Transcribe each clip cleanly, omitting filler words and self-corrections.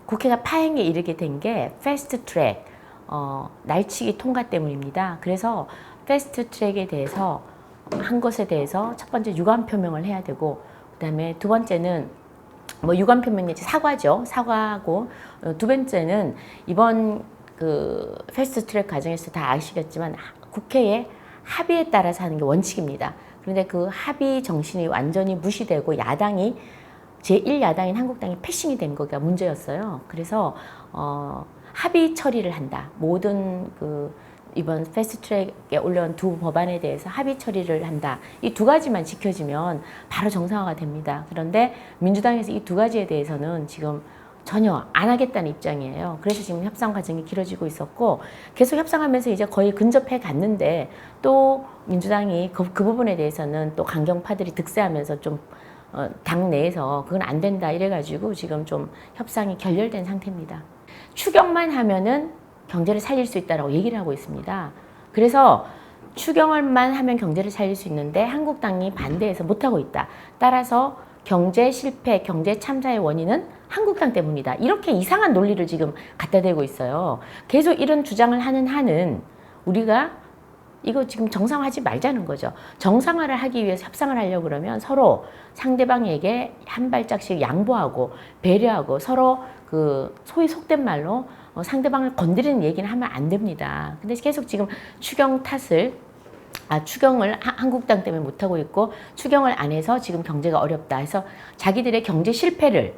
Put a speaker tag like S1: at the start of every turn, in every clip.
S1: 국회가 파행에 이르게 된 게 패스트 트랙 날치기 통과 때문입니다. 그래서 패스트 트랙에 대해서 한 것에 대해서 첫 번째 유감 표명을 해야 되고, 그다음에 두 번째는 뭐 유감 표명 내지 사과죠. 사과하고, 두 번째는 이번 그 패스트 트랙 과정에서 다 아시겠지만 국회의 합의에 따라서 하는 게 원칙입니다. 그런데 그 합의 정신이 완전히 무시되고 야당이 제1야당인 한국당이 패싱이 된 거가 문제였어요. 그래서 합의 처리를 한다. 모든 그 이번 패스트트랙에 올라온 두 법안에 대해서 합의 처리를 한다. 이 두 가지만 지켜지면 바로 정상화가 됩니다. 그런데 민주당에서 이 두 가지에 대해서는 지금 전혀 안 하겠다는 입장이에요. 그래서 지금 협상 과정이 길어지고 있었고, 계속 협상하면서 이제 거의 근접해 갔는데, 또 민주당이 그 부분에 대해서는 또 강경파들이 득세하면서 좀 당 내에서 그건 안 된다 이래가지고 지금 좀 협상이 결렬된 상태입니다. 추경만 하면은 경제를 살릴 수 있다라고 얘기를 하고 있습니다. 그래서 추경만 하면 경제를 살릴 수 있는데 한국당이 반대해서 못하고 있다. 따라서 경제 실패, 경제 참사의 원인은 한국당 때문이다. 이렇게 이상한 논리를 지금 갖다 대고 있어요. 계속 이런 주장을 하는 한은 우리가 이거 지금 정상화하지 말자는 거죠. 정상화를 하기 위해서 협상을 하려고 그러면 서로 상대방에게 한 발짝씩 양보하고 배려하고 서로 그 소위 속된 말로 상대방을 건드리는 얘기는 하면 안 됩니다. 근데 계속 지금 추경 탓을 추경을 한국당 때문에 못하고 있고 추경을 안 해서 지금 경제가 어렵다 해서 자기들의 경제 실패를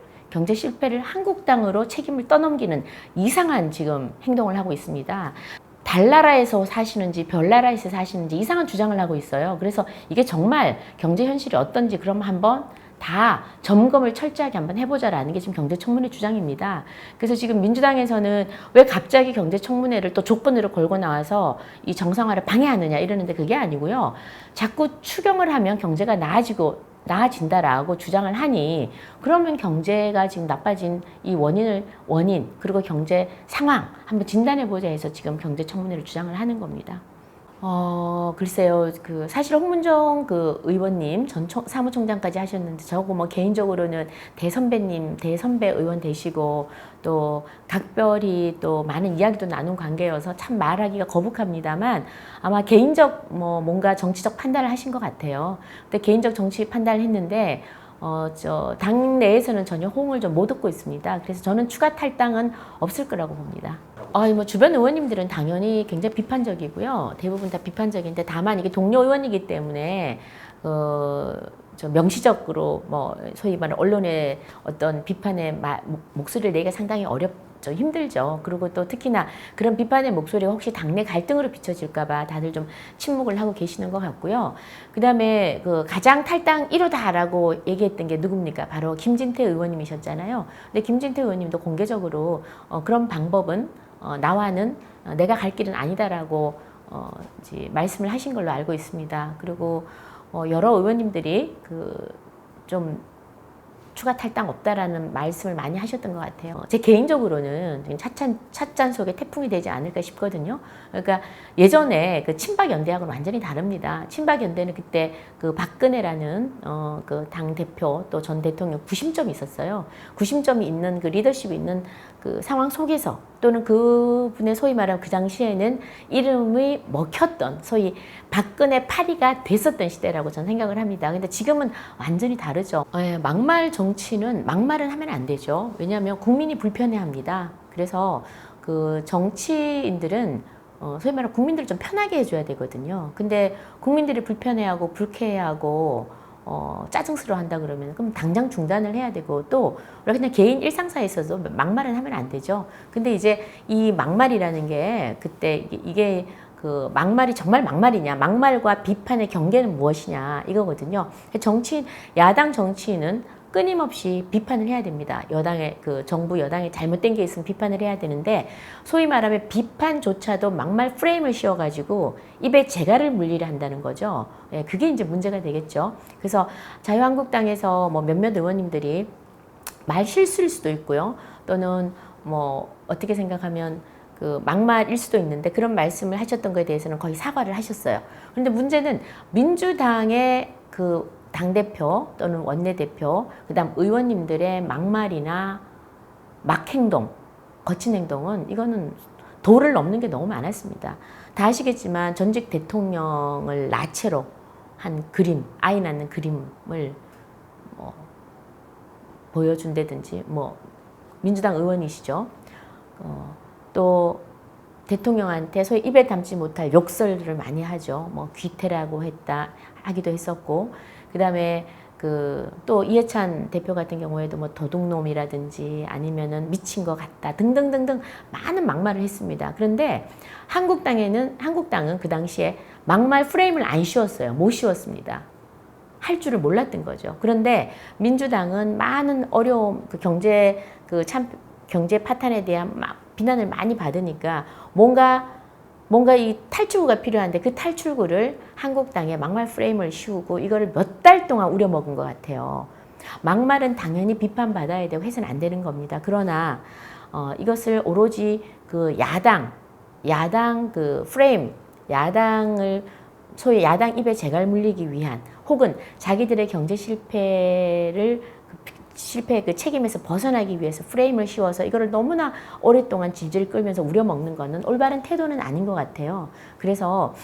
S1: 한국당으로 책임을 떠넘기는 이상한 지금 행동을 하고 있습니다. 달나라에서 사시는지 별나라에서 사시는지 이상한 주장을 하고 있어요. 그래서 이게 정말 경제 현실이 어떤지 그럼 한번 다 점검을 철저하게 한번 해보자라는 게 지금 경제청문회 주장입니다. 그래서 지금 민주당에서는 왜 갑자기 경제청문회를 또 조건으로 걸고 나와서 이 정상화를 방해하느냐 이러는데 그게 아니고요. 자꾸 추경을 하면 경제가 나아진다라고 주장을 하니 그러면 경제가 지금 나빠진 이 원인 그리고 경제 상황 한번 진단해보자 해서 지금 경제청문회를 주장을 하는 겁니다. 글쎄요. 사실 홍문종 의원님 전 사무총장까지 하셨는데 저거 뭐 개인적으로는 대선배 의원 되시고 또 각별히 또 많은 이야기도 나눈 관계여서 참 말하기가 거북합니다만 아마 개인적 뭔가 정치적 판단을 하신 것 같아요. 근데 개인적 정치 판단을 했는데 당 내에서는 전혀 호응을 좀 못 얻고 있습니다. 그래서 저는 추가 탈당은 없을 거라고 봅니다. 주변 의원님들은 당연히 굉장히 비판적이고요. 대부분 다 비판적인데 다만 이게 동료 의원이기 때문에 명시적으로 소위 말하는 언론의 어떤 비판의 목소리를 내기가 상당히 힘들죠. 그리고 또 특히나 그런 비판의 목소리가 혹시 당내 갈등으로 비춰질까봐 다들 좀 침묵을 하고 계시는 것 같고요. 그 다음에 가장 탈당 1호다라고 얘기했던 게 누굽니까? 바로 김진태 의원님이셨잖아요. 근데 김진태 의원님도 공개적으로 그런 방법은 나와는 내가 갈 길은 아니다라고 이제 말씀을 하신 걸로 알고 있습니다. 그리고 여러 의원님들이 좀 추가 탈당 없다라는 말씀을 많이 하셨던 것 같아요. 제 개인적으로는 찻잔 속에 태풍이 되지 않을까 싶거든요. 그러니까 예전에 친박 연대하고는 완전히 다릅니다. 친박 연대는 그때 박근혜라는 당 대표 또 전 대통령 구심점이 있었어요. 구심점이 있는 리더십이 있는 상황 속에서 또는 그분의 소위 말하면 그 당시에는 이름이 먹혔던 소위 박근혜 파리가 됐었던 시대라고 저는 생각을 합니다. 근데 지금은 완전히 다르죠. 막말 정치는 막말은 하면 안 되죠. 왜냐하면 국민이 불편해합니다. 그래서 정치인들은 소위 말하면 국민들을 좀 편하게 해줘야 되거든요. 근데 국민들이 불편해하고 불쾌해하고 짜증스러워 한다 그러면 그럼 당장 중단을 해야 되고 또 우리가 그냥 개인 일상사에 있어서 막말은 하면 안 되죠. 근데 이제 이 막말이라는 게 그때 이게 막말이 정말 막말이냐, 막말과 비판의 경계는 무엇이냐 이거거든요. 야당 정치인은 끊임없이 비판을 해야 됩니다. 정부 여당의 잘못된 게 있으면 비판을 해야 되는데 소위 말하면 비판조차도 막말 프레임을 씌워가지고 입에 재갈을 물리려 한다는 거죠. 그게 이제 문제가 되겠죠. 그래서 자유한국당에서 몇몇 의원님들이 말 실수일 수도 있고요. 또는 어떻게 생각하면 막말일 수도 있는데 그런 말씀을 하셨던 것에 대해서는 거의 사과를 하셨어요. 그런데 문제는 민주당의 당대표 또는 원내대표, 그 다음 의원님들의 막말이나 막 행동, 거친 행동은 이거는 도를 넘는 게 너무 많았습니다. 다 아시겠지만 전직 대통령을 나체로 한 그림, 아이 낳는 그림을 뭐 보여준다든지 뭐 민주당 의원이시죠. 또 대통령한테 소위 입에 담지 못할 욕설들을 많이 하죠. 뭐 귀태라고 하기도 했었고, 그 다음에 또 이해찬 대표 같은 경우에도 뭐 도둑놈이라든지 아니면은 미친 것 같다 등등등등 많은 막말을 했습니다. 그런데 한국당은 그 당시에 막말 프레임을 안 씌웠어요. 못 씌웠습니다. 할 줄을 몰랐던 거죠. 그런데 민주당은 많은 어려움, 경제 파탄에 대한 막 비난을 많이 받으니까 뭔가 이 탈출구가 필요한데 그 탈출구를 한국당에 막말 프레임을 씌우고 이거를 몇 달 동안 우려먹은 것 같아요. 막말은 당연히 비판받아야 되고 해서는 안 되는 겁니다. 그러나 이것을 오로지 야당 프레임, 소위 야당 입에 재갈 물리기 위한 혹은 자기들의 경제 실패의 책임에서 벗어나기 위해서 프레임을 씌워서 이거를 너무나 오랫동안 질질 끌면서 우려먹는 거는 올바른 태도는 아닌 것 같아요. 그래서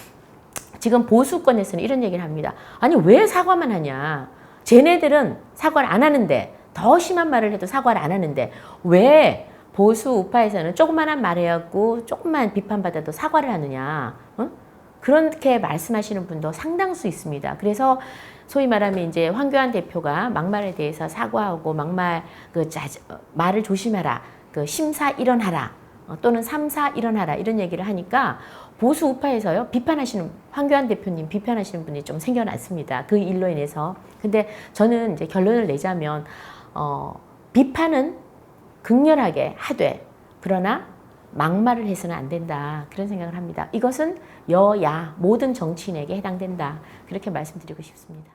S1: 지금 보수권에서는 이런 얘기를 합니다. 아니 왜 사과만 하냐. 쟤네들은 사과를 안 하는데, 더 심한 말을 해도 사과를 안 하는데 왜 보수 우파에서는 조그만한 말 해갖고 조금만 비판받아도 사과를 하느냐. 그렇게 말씀하시는 분도 상당수 있습니다. 그래서 소위 말하면 이제 황교안 대표가 막말에 대해서 사과하고 말을 조심하라, 심사 일언하라, 또는 삼사 일언하라 이런 얘기를 하니까 보수 우파에서요 황교안 대표님 비판하시는 분이 좀 생겨났습니다. 그 일로 인해서. 근데 저는 이제 결론을 내자면 비판은 극렬하게 하되 그러나 막말을 해서는 안 된다. 그런 생각을 합니다. 이것은 여야 모든 정치인에게 해당된다. 그렇게 말씀드리고 싶습니다.